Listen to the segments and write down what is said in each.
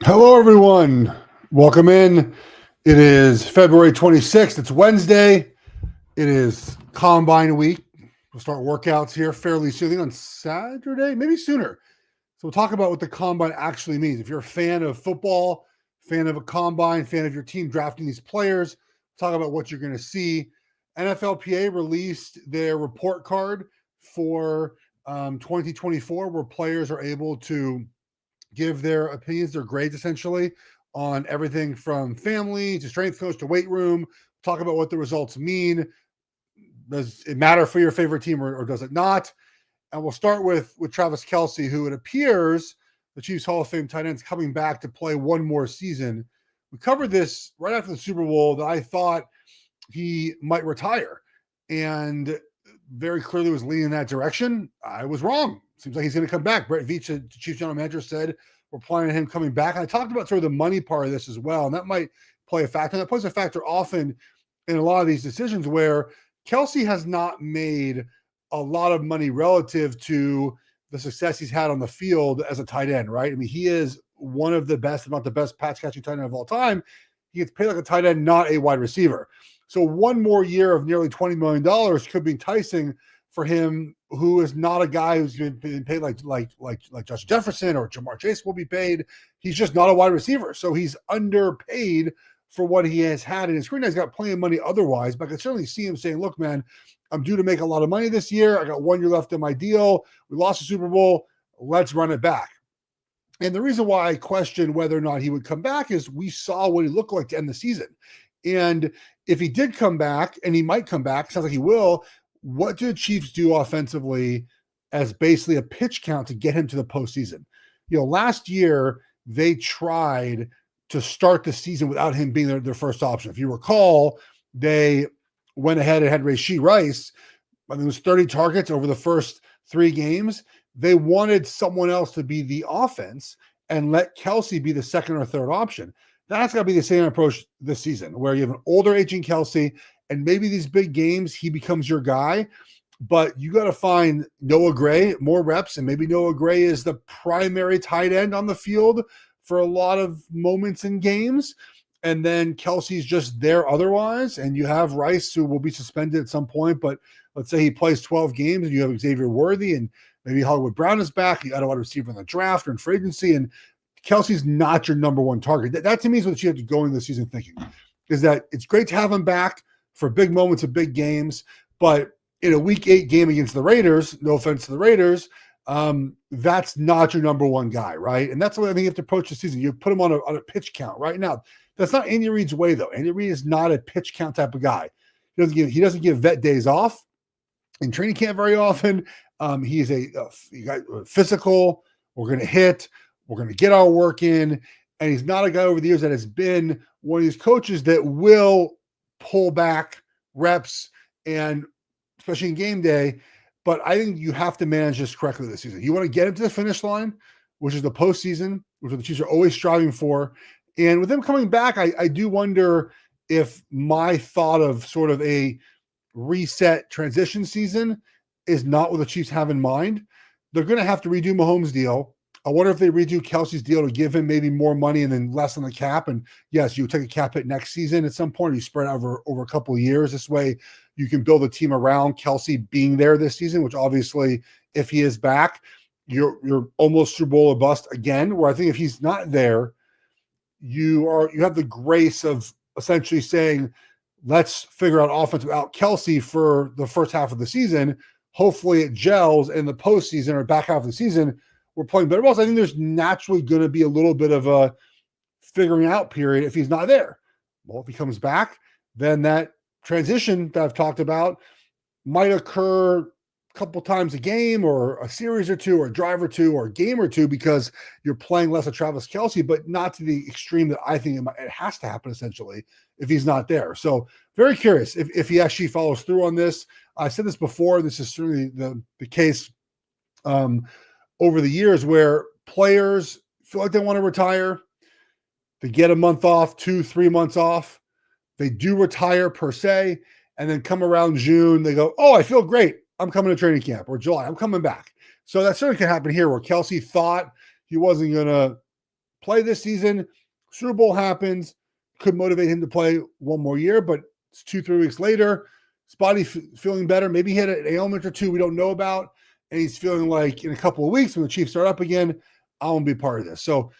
Hello, everyone. Welcome in. It is February 26th. It's Wednesday. It is Combine Week. We'll start workouts here fairly soon. I think on Saturday, maybe sooner. So we'll talk about what the Combine actually means. If you're a fan of football, fan of a Combine, fan of your team drafting these players, talk about what you're going to see. NFLPA released their report card for 2024, where players are able to give their opinions, their grades essentially, on everything from family to strength coach to weight room, talk about what the results mean. Does it matter for your favorite team or does it not? And we'll start with Travis Kelce, who it appears the Chiefs Hall of Fame tight end's coming back to play one more season. We covered this right after the Super Bowl that I thought he might retire, and very clearly was leaning in that direction. I was wrong. Seems like he's going to come back. Brett Veach, the Chiefs general manager, said we're planning on him coming back. And I talked about sort of the money part of this as well, and that might play a factor. And that plays a factor often in a lot of these decisions where Kelce has not made a lot of money relative to the success he's had on the field as a tight end, right? I mean, he is one of the best, if not the best, pass catching tight end of all time. He gets paid like a tight end, not a wide receiver. So one more year of nearly $20 million could be enticing for him, who is not a guy who's been paid like Josh Jefferson or Jamar Chase will be paid. He's just not a wide receiver. So he's underpaid for what he has had in his career. He's got plenty of money otherwise, but I can certainly see him saying, look, man, I'm due to make a lot of money this year. I got 1 year left in my deal. We lost the Super Bowl. Let's run it back. And the reason why I question whether or not he would come back is we saw what he looked like to end the season. And if he did come back, and he might come back, sounds like he will, what do the Chiefs do offensively as basically a pitch count to get him to the postseason? You know, last year they tried to start the season without him being their first option. If you recall, they went ahead and had Rashee Rice. I think it was 30 targets over the first 3 games. They wanted someone else to be the offense and let Kelce be the second or third option. That's got to be the same approach this season, where you have an older aging Kelce, and maybe these big games, he becomes your guy, but you got to find Noah Gray more reps, and maybe Noah Gray is the primary tight end on the field for a lot of moments in games, and then Kelce's just there otherwise, and you have Rice, who will be suspended at some point, but let's say he plays 12 games, and you have Xavier Worthy, and maybe Hollywood Brown is back, you got a wide receiver in the draft or in free agency, and Kelce's not your number one target. That to me is what you have to go into the season thinking, is that it's great to have him back for big moments of big games, but in a week 8 game against the Raiders, no offense to the Raiders, that's not your number one guy, right? And that's the way I think you have to approach the season. You put him on a pitch count right now. That's not Andy Reid's way, though. Andy Reid is not a pitch count type of guy. He doesn't give vet days off in training camp very often. He's a physical. We're going to hit. We're going to get our work in. And he's not a guy over the years that has been one of these coaches that will pull back reps, and especially in game day. But I think you have to manage this correctly this season. You want to get him to the finish line, which is the postseason, which the Chiefs are always striving for. And with him coming back, I do wonder if my thought of sort of a reset transition season is not what the Chiefs have in mind. They're going to have to redo Mahomes' deal. I wonder if they redo Kelce's deal to give him maybe more money and then less on the cap. And yes, you take a cap hit next season at some point. You spread out over a couple of years. This way you can build a team around Kelce being there this season, which obviously, if he is back, you're almost Super Bowl or bust again, where I think if he's not there, you have the grace of essentially saying, let's figure out offense without Kelce for the first half of the season. Hopefully it gels in the postseason or back half of the season. We're playing better balls. I think there's naturally going to be a little bit of a figuring out period if he's not there. Well, if he comes back, then that transition that I've talked about might occur a couple times a game or a series or two or a drive or two or a game or two because you're playing less of Travis Kelce, but not to the extreme that I think it has to happen essentially if he's not there. So very curious if he actually follows through on this. I said this before. This is certainly the case over the years where players feel like they want to retire. They get a month off, 2-3 months off. They do retire per se. And then come around June, they go, oh, I feel great. I'm coming to training camp, or July, I'm coming back. So that certainly can happen here where Kelce thought he wasn't going to play this season. Super Bowl happens, could motivate him to play one more year, but it's 2-3 weeks later. His body feeling better. Maybe he had an ailment or two we don't know about, and he's feeling like in a couple of weeks when the Chiefs start up again, I want to be part of this. So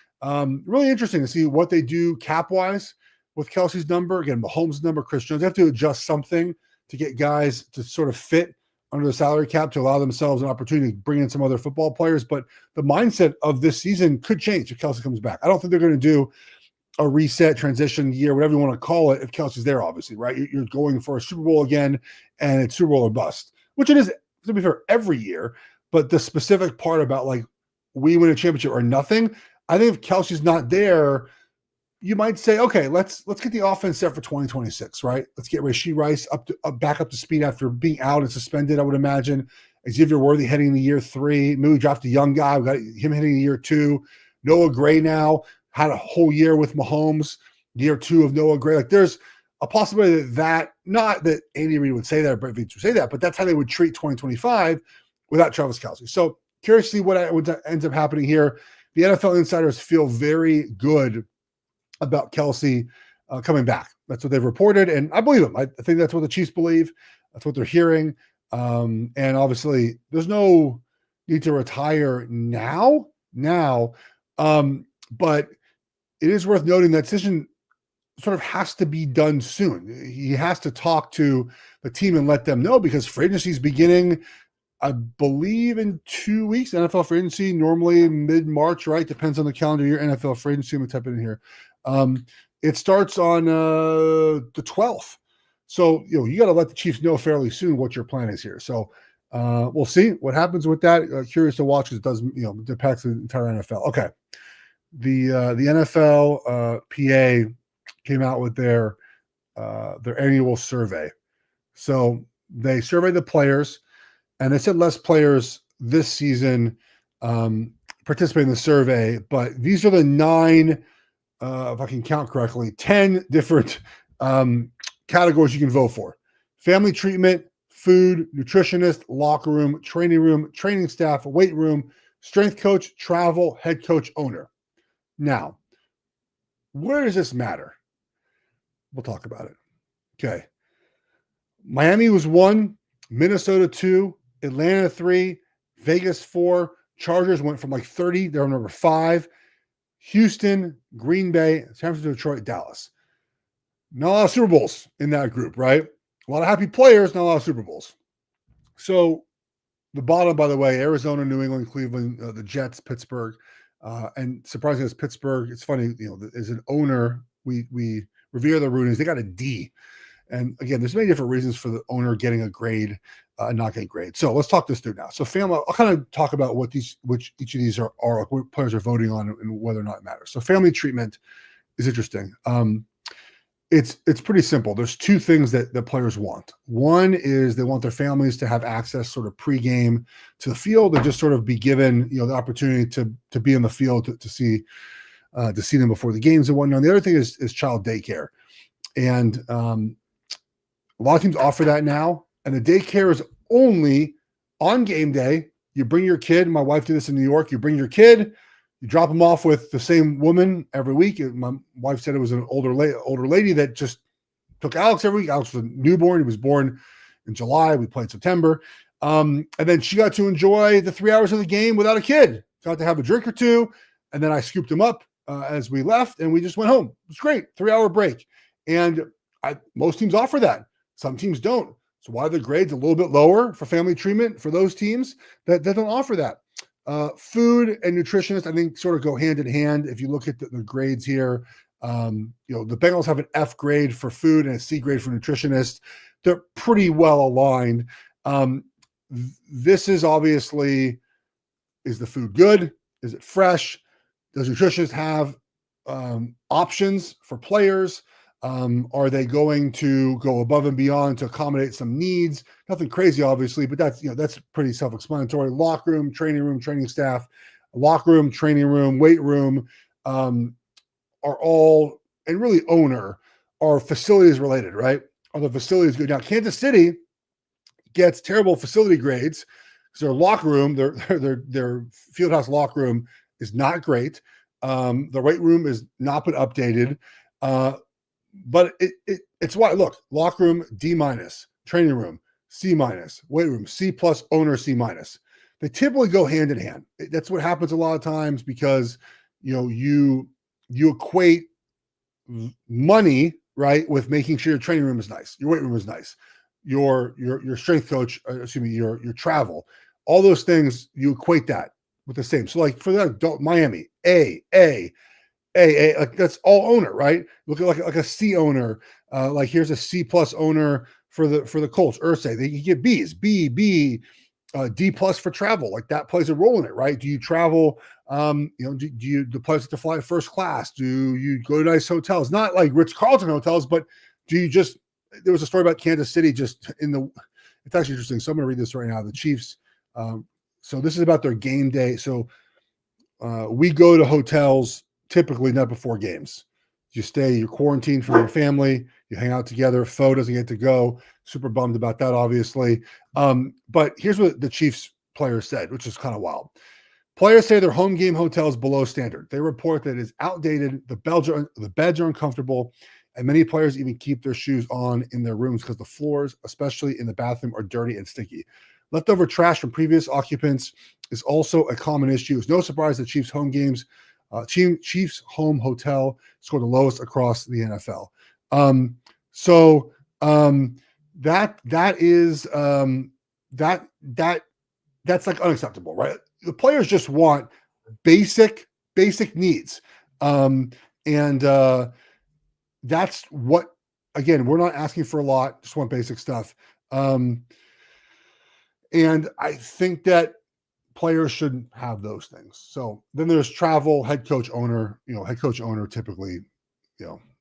really interesting to see what they do cap-wise with Kelce's number. Again, Mahomes' number, Chris Jones. They have to adjust something to get guys to sort of fit under the salary cap to allow themselves an opportunity to bring in some other football players. But the mindset of this season could change if Kelce comes back. I don't think they're going to do a reset, transition year, whatever you want to call it, if Kelce's there, obviously, right? You're going for a Super Bowl again, and it's Super Bowl or bust, which it is, to be fair, every year. But the specific part about, like, we win a championship or nothing, I think if Kelce's not there, you might say, okay, let's get the offense set for 2026, right? Let's get Rashee Rice back up to speed after being out and suspended, I would imagine. Xavier Worthy heading into year 3. Maybe we draft a young guy. We got him heading into year 2. Noah Gray now had a whole year with Mahomes, year 2 of Noah Gray. Like, there's a possibility that not that Andy Reid would say that, but would say that, but that's how they would treat 2025 without Travis Kelce. So curious to see what ends up happening here. The NFL insiders feel very good about Kelce coming back. That's what they've reported, and I believe them. I think that's what the Chiefs believe. That's what they're hearing. And obviously, there's no need to retire now. But it is worth noting that decision sort of has to be done soon. He has to talk to the team and let them know, because free agency is beginning, I believe, in 2 weeks. NFL free agency normally mid-March, right? Depends on the calendar year. NFL free agency, I'm going to type it in here. It starts on the 12th. So, you got to let the Chiefs know fairly soon what your plan is here. So we'll see what happens with that. Curious to watch, because it does, impacts the entire NFL. Okay. The NFLPA came out with their annual survey. So they surveyed the players, and they said less players this season participate in the survey, but these are the 9, if I can count correctly, 10 different categories you can vote for: family treatment, food, nutritionist, locker room, training staff, weight room, strength coach, travel, head coach, owner. Now, where does this matter? We'll talk about it. Okay. Miami was 1, Minnesota 2, Atlanta 3, Vegas 4, Chargers went from like 30, they're number 5, Houston, Green Bay, San Francisco, Detroit, Dallas. Not a lot of Super Bowls in that group, right? A lot of happy players, not a lot of Super Bowls. So the bottom, by the way, Arizona, New England, Cleveland, the Jets, Pittsburgh, and surprisingly, as Pittsburgh, it's funny, as an owner, we revere the Rooney's. They got a D. And again, there's many different reasons for the owner getting a grade and not getting grade. So let's talk this through now. So family, I'll kind of talk about which each of these are what players are voting on and whether or not it matters. So family treatment is interesting. It's pretty simple. There's 2 things that the players want. One is they want their families to have access sort of pregame to the field and just sort of be given, the opportunity to be in the field to see them before the games and whatnot. And the other thing is child daycare. And a lot of teams offer that now. And the daycare is only on game day. You bring your kid. My wife did this in New York. You bring your kid. You drop them off with the same woman every week. My wife said it was an older lady that just took Alex every week. Alex was a newborn. He was born in July. We played September. And then she got to enjoy the 3 hours of the game without a kid. Got to have a drink or two. And then I scooped him up as we left, and we just went home. It was great. 3-hour break. And most teams offer that. Some teams don't. So why are the grades a little bit lower for family treatment for those teams that don't offer that? Food and nutritionist, I think, sort of go hand in hand. If you look at the grades here, the Bengals have an F grade for food and a C grade for nutritionist. They're pretty well aligned. This is obviously, is the food good? Is it fresh? Does nutritionists have options for players? Are they going to go above and beyond to accommodate some needs? Nothing crazy, obviously, but that's pretty self-explanatory. Locker room, training staff, locker room, training room, weight room are all, and really owner, are facilities related, right? Are the facilities good? Now, Kansas City gets terrible facility grades because their locker room, their fieldhouse locker room is not great. The weight room is not been updated. But it's why, look, locker room, D-, training room, C-, weight room, C+, owner, C-. They typically go hand in hand. That's what happens a lot of times because, you equate money, right, with making sure your training room is nice, your weight room is nice, your strength coach, your travel, all those things, you equate that with the same. So like for the adult Miami, A, like that's all owner, right? Look at like a C owner. Like here's a C+ owner for the Colts. Ursay, they can get B's, B, D+ for travel. Like that plays a role in it, right? Do you travel? Do the players have to fly first class? Do you go to nice hotels? Not like Ritz-Carlton hotels, but do you just? There was a story about Kansas City just it's actually interesting. So I'm going to read this right now. The Chiefs. So this is about their game day. So we go to hotels typically not before games. You you're quarantined from your family, you hang out together. Foe doesn't get to go. Super bummed about that, obviously. But here's what the Chiefs players said, which is kind of wild. Players say their home game hotel is below standard. They report that it is outdated, the beds are uncomfortable, and many players even keep their shoes on in their rooms because the floors, especially in the bathroom, are dirty and sticky. Leftover trash from previous occupants is also a common issue. It's no surprise that Chiefs home games Chiefs home hotel scored the lowest across the NFL. That's like unacceptable, right? The players just want basic needs. That's what, again, we're not asking for a lot, just want basic stuff. And I think that players shouldn't have those things. So then there's travel, head coach, owner. Head coach, owner typically,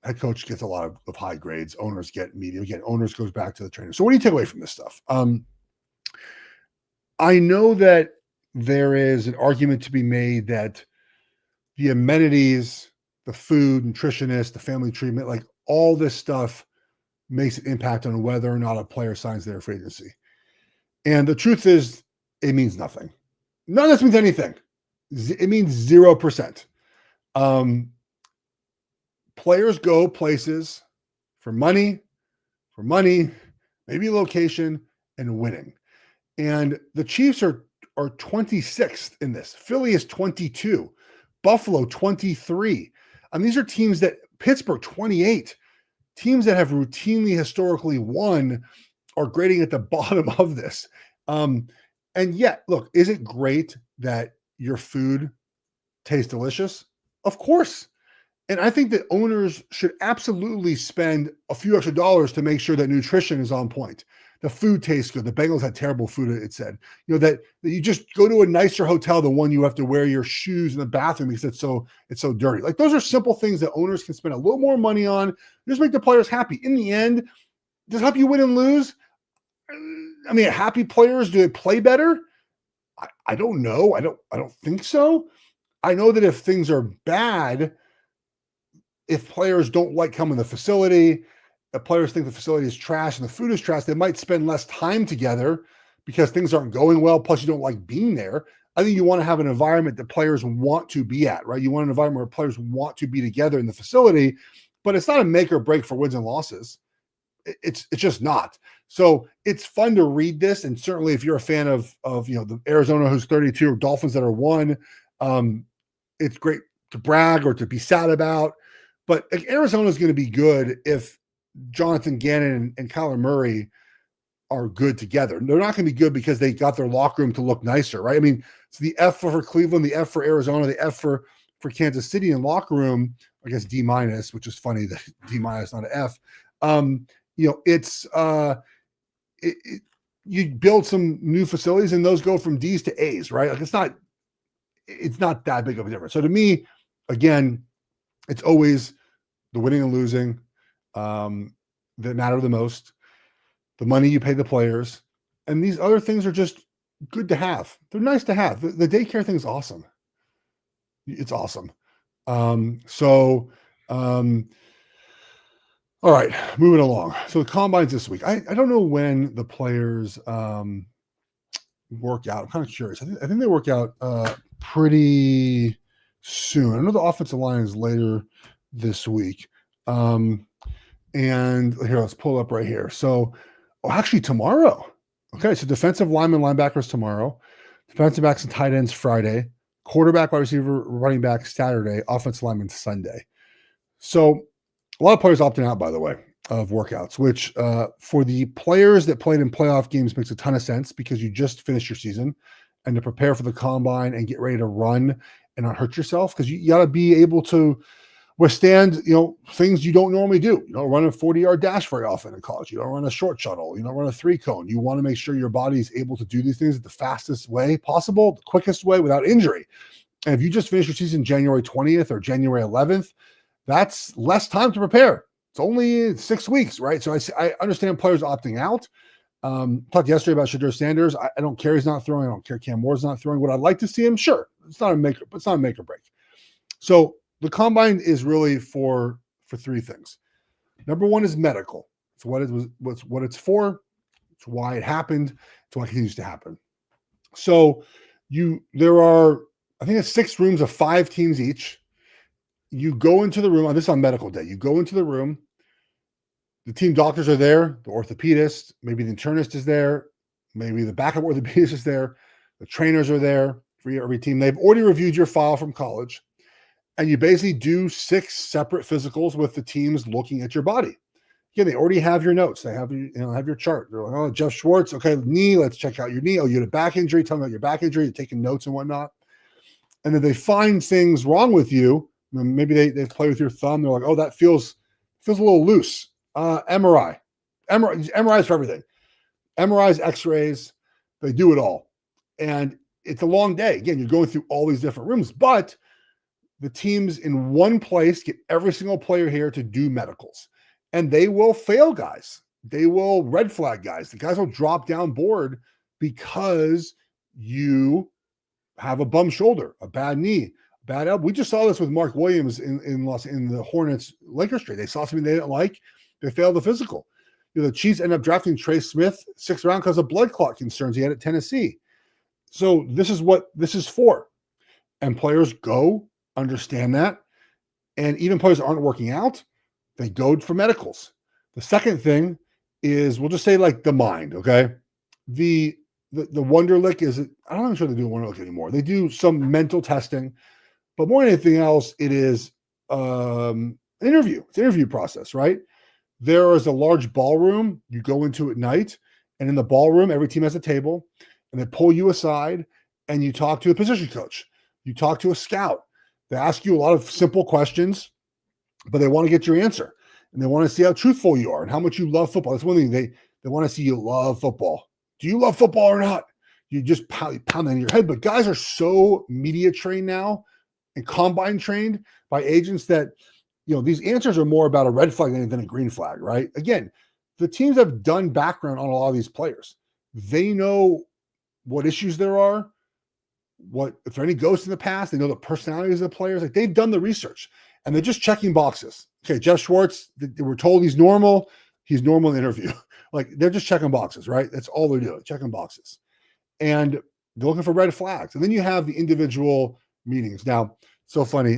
head coach gets a lot of high grades. Owners get medium. Again, owners goes back to the trainer. So what do you take away from this stuff? I know that there is an argument to be made that the amenities, the food, nutritionist, the family treatment, like all this stuff makes an impact on whether or not a player signs their free agency. And the truth is, it means nothing. None of this means anything. It means 0%. Players go places for money, maybe location, and winning. And the Chiefs are 26th in this. Philly is 22. Buffalo, 23. These are teams that, Pittsburgh, 28. Teams that have routinely, historically won are grading at the bottom of this. And yet, look, is it great that your food tastes delicious? Of course. And I think that owners should absolutely spend a few extra dollars to make sure that nutrition is on point. The food tastes good. The Bengals had terrible food, it said. That you just go to a nicer hotel than one you have to wear your shoes in the bathroom because it's so dirty. Like those are simple things that owners can spend a little more money on. Just make the players happy. In the end, does it help you win and lose? Happy players, do they play better? I don't know. I don't think so. I know that if things are bad, if players don't like coming to the facility, if players think the facility is trash and the food is trash, they might spend less time together because things aren't going well. Plus, you don't like being there. I think you want to have an environment that players want to be at, right? You want an environment where players want to be together in the facility, but it's not a make or break for wins and losses. It's just not. So it's fun to read this, and certainly if you're a fan of the Arizona who's 32 or Dolphins that are 1, it's great to brag or to be sad about. But like, Arizona is going to be good if Jonathan Gannon and Kyler Murray are good together. They're not going to be good because they got their locker room to look nicer, right? It's the F for Cleveland, the F for Arizona, the F for Kansas City in locker room. I guess D-, which is funny that D-, not an F. You build some new facilities and those go from D's to A's, right? Like it's not that big of a difference. So to me, again, it's always the winning and losing that matter the most, the money you pay the players, and these other things are just good to have. They're nice to have. The daycare thing is awesome. It's awesome. All right, moving along. So the combines this week. I don't know when the players work out. I'm kind of curious. I think they work out pretty soon. I know the offensive line is later this week. And here, let's pull up right here. So, actually tomorrow. Okay, so defensive lineman, linebackers tomorrow. Defensive backs and tight ends Friday. Quarterback, wide receiver, running back Saturday. Offensive lineman Sunday. So a lot of players opting out, by the way, of workouts, which for the players that played in playoff games makes a ton of sense because you just finished your season and to prepare for the combine and get ready to run and not hurt yourself because you got to be able to withstand, things you don't normally do. You don't run a 40-yard dash very often in college. You don't run a short shuttle. You don't run a 3-cone. You want to make sure your body is able to do these things the fastest way possible, the quickest way without injury. And if you just finish your season January 20th or January 11th, that's less time to prepare. It's only 6 weeks, right? So I understand players opting out. Talked yesterday about Shadur Sanders. I don't care he's not throwing. I don't care Cam Moore's not throwing. Would I like to see him? Sure. It's not a make or break. So the combine is really for 3 things. Number one is medical. It's what it's for. It's why it happened. It's why it continues to happen. So there are, I think it's 6 rooms of 5 teams each. You go into the room, this is on medical day. You go into the room, the team doctors are there, the orthopedist, maybe the internist is there, maybe the backup orthopedist is there, the trainers are there for every team. They've already reviewed your file from college, and you basically do 6 separate physicals with the teams looking at your body. Again, they already have your notes. They have have your chart. They're like, oh, Jeff Schwartz, okay, knee, let's check out your knee. Oh, you had a back injury, tell them about your back injury, you're taking notes and whatnot. And then they find things wrong with you. Maybe they play with your thumb. They're like, oh, that feels a little loose. MRI is for everything. MRIs, X-rays, they do it all. And it's a long day. Again, you're going through all these different rooms, but the teams in one place get every single player here to do medicals. And they will fail guys. They will red flag guys. The guys will drop down board because you have a bum shoulder, a bad knee, bad elbow. We just saw this with Mark Williams in the Hornets Lakers trade. They saw something they didn't like. They failed the physical. The Chiefs ended up drafting Trey Smith 6th round because of blood clot concerns he had at Tennessee. So this is what this is for. And players go, understand that. And even players that aren't working out, they go for medicals. The second thing is, we'll just say like the mind, okay? The Wonderlic is, I'm not sure they do Wonderlic anymore. They do some mental testing. But more than anything else, it is an interview. It's an interview process, right? There is a large ballroom you go into at night, and in the ballroom, every team has a table, and they pull you aside, and you talk to a position coach. You talk to a scout. They ask you a lot of simple questions, but they want to get your answer, and they want to see how truthful you are and how much you love football. That's one thing. They want to see you love football. Do you love football or not? You just pound that in your head. But guys are so media trained now and combine trained by agents that, these answers are more about a red flag than a green flag, right? Again, the teams have done background on a lot of these players. They know what issues there are, if there are any ghosts in the past. They know the personalities of the players. Like, they've done the research, and they're just checking boxes. Okay, Jeff Schwartz, they were told he's normal. He's normal in the interview. Like, they're just checking boxes, right? That's all they're doing, checking boxes. And they're looking for red flags. And then you have the individual meetings. Now, so funny.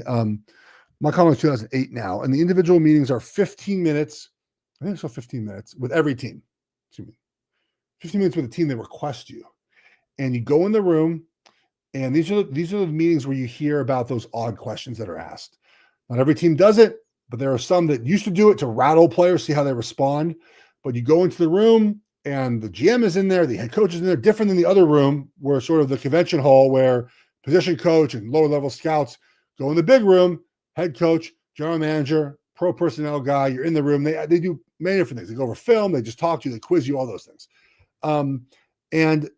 My college 2008 now, and the individual meetings are 15 minutes. I think so, 15 minutes with every team. 15 minutes with a team they request you. And you go in the room, and these are the meetings where you hear about those odd questions that are asked. Not every team does it, but there are some that used to do it to rattle players, see how they respond. But you go into the room, and the GM is in there, the head coach is in there, different than the other room, where sort of the convention hall where position coach and lower level scouts go in the big room, head coach, general manager, pro personnel guy, you're in the room. They do many different things. They go over film, they just talk to you, they quiz you, all those things. And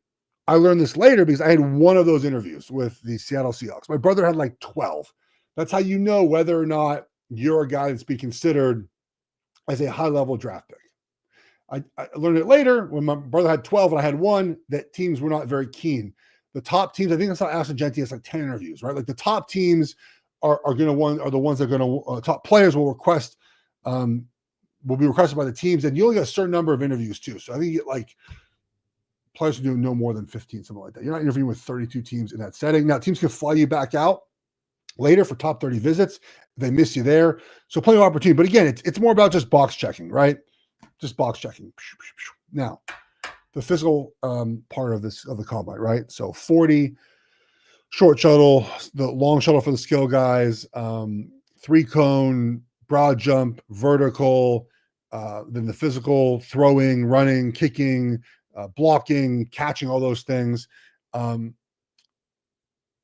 I learned this later because I had one of those interviews with the Seattle Seahawks. My brother had like 12. That's how you know whether or not you're a guy that's be considered as a high-level draft pick. I learned it later when my brother had 12 and I had one, that teams were not very keen. The top teams, I think I saw Ashton Genty has like 10 interviews, right? Like, the top teams are the ones that are going to top players will be requested by the teams, and you only get a certain number of interviews too. So I think you get like players do no more than 15, something like that. You're not interviewing with 32 teams in that setting. Now, teams can fly you back out later for top 30 visits. They miss you there. So plenty of opportunity. But again, it's more about just box checking, right? Just box checking. Now, the physical part of the combine, right? So 40, short shuttle, the long shuttle for the skill guys, 3-cone, broad jump, vertical, then the physical, throwing, running, kicking, blocking, catching, all those things. It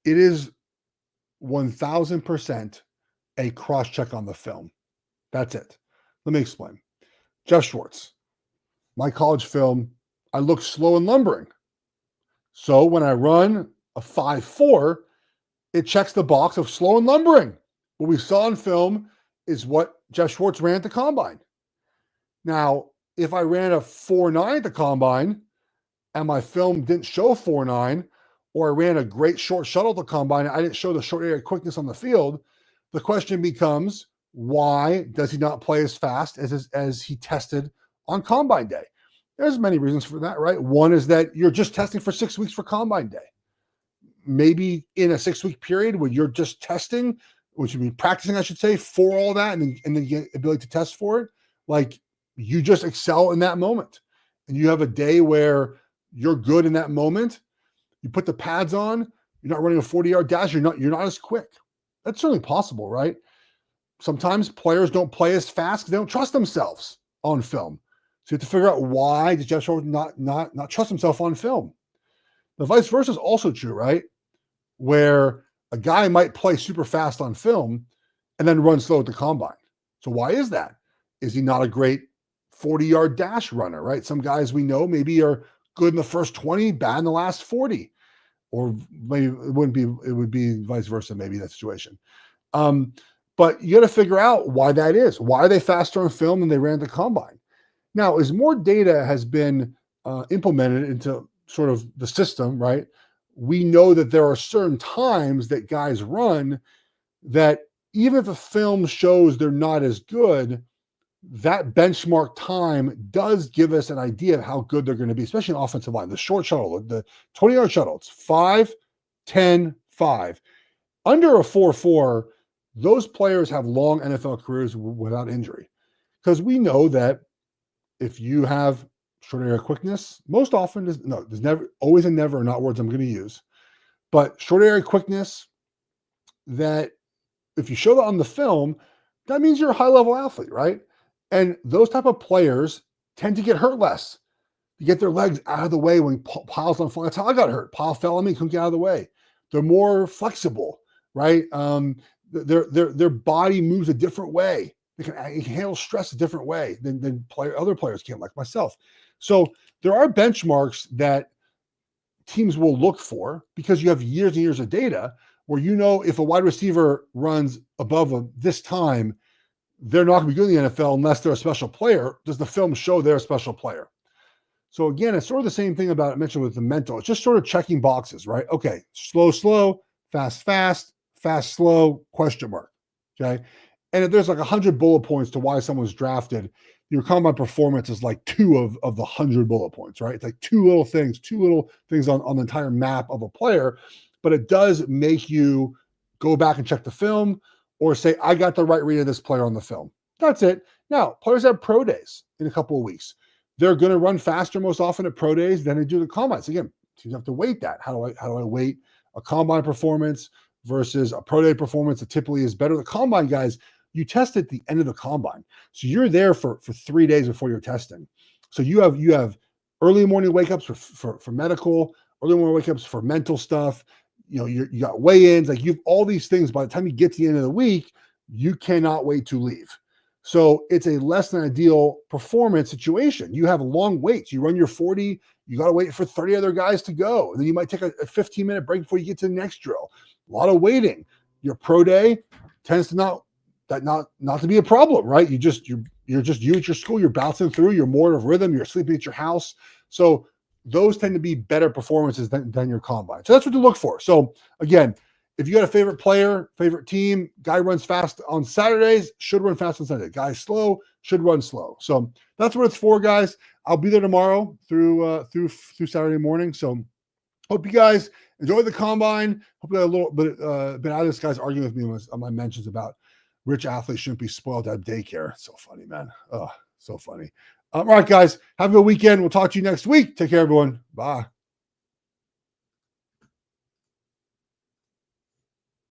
is 1000% a cross check on the film. That's it. Let me explain. Jeff Schwartz, my college film, I look slow and lumbering. So when I run a 5.4, it checks the box of slow and lumbering. What we saw in film is what Jeff Schwartz ran at the combine. Now, if I ran a 4.9 at the combine and my film didn't show 4.9, or I ran a great short shuttle at the combine, I didn't show the short area quickness on the field, the question becomes, why does he not play as fast as he tested on combine day? There's many reasons for that, right? One is that you're just testing for 6 weeks for combine day. Maybe in a 6-week period where you're just testing, which would be practicing, I should say, for all that, and then you get ability to test for it. Like, you just excel in that moment. And you have a day where you're good in that moment. You put the pads on, you're not running a 40-yard dash, you're not as quick. That's certainly possible, right? Sometimes players don't play as fast because they don't trust themselves on film. So you have to figure out, why does Jeff Schwartz not trust himself on film? The vice versa is also true, right? Where a guy might play super fast on film and then run slow at the combine. So why is that? Is he not a great 40-yard dash runner, right? Some guys we know maybe are good in the first 20, bad in the last 40. Or maybe it would be vice versa, maybe that situation. But you got to figure out why that is. Why are they faster on film than they ran at the combine? Now, as more data has been implemented into sort of the system, right, we know that there are certain times that guys run that even if the film shows they're not as good, that benchmark time does give us an idea of how good they're going to be, especially in offensive line. The short shuttle, the 20-yard shuttle, it's 5, 10, 5. Under a 4.4, those players have long NFL careers without injury. Because we know that if you have short area quickness, most often, there's never, always and never are not words I'm going to use, but short area quickness, that if you show that on the film, that means you're a high-level athlete, right? And those type of players tend to get hurt less. You get their legs out of the way when piles don't fall. That's how I got hurt. Pile fell on me, couldn't get out of the way. They're more flexible, right? Their body moves a different way. They can handle stress a different way than other players can, like myself. So there are benchmarks that teams will look for, because you have years and years of data where you know if a wide receiver runs above this time, they're not going to be good in the NFL unless they're a special player. Does the film show they're a special player? So again, it's sort of the same thing about I mentioned with the mental. It's just sort of checking boxes, right? Okay, slow, fast, slow, question mark. Okay. And if there's like 100 bullet points to why someone's drafted, your combine performance is like 2 of the 100 bullet points, right? It's like 2 little things on the entire map of a player, but it does make you go back and check the film or say, I got the right read of this player on the film. That's it. Now, players have pro days in a couple of weeks. They're going to run faster most often at pro days than they do the combines. Again, teams have to weight that. How do I weight a combine performance versus a pro day performance that typically is better? The combine guys, you test at the end of the combine. So you're there for 3 days before you're testing. So you have early morning wake-ups for medical, early morning wake-ups for mental stuff. You got weigh-ins, like you have all these things. By the time you get to the end of the week, you cannot wait to leave. So it's a less than ideal performance situation. You have long waits. You run your 40, you got to wait for 30 other guys to go. And then you might take a 15-minute break before you get to the next drill. A lot of waiting. Your pro day tends to not to be a problem, right? You're just you at your school, you're bouncing through, you're more of rhythm, you're sleeping at your house. So those tend to be better performances than your combine. So that's what to look for. So again, if you got a favorite player, favorite team, guy runs fast on Saturdays, should run fast on Sunday. Guy slow, should run slow. So that's what it's for, guys. I'll be there tomorrow through Saturday morning. So Hope you guys enjoy the combine. Hopefully a little bit out of this guy's arguing with me on my mentions about rich athletes shouldn't be spoiled at daycare. So funny, man. Oh, so funny. All right, guys. Have a good weekend. We'll talk to you next week. Take care, everyone. Bye.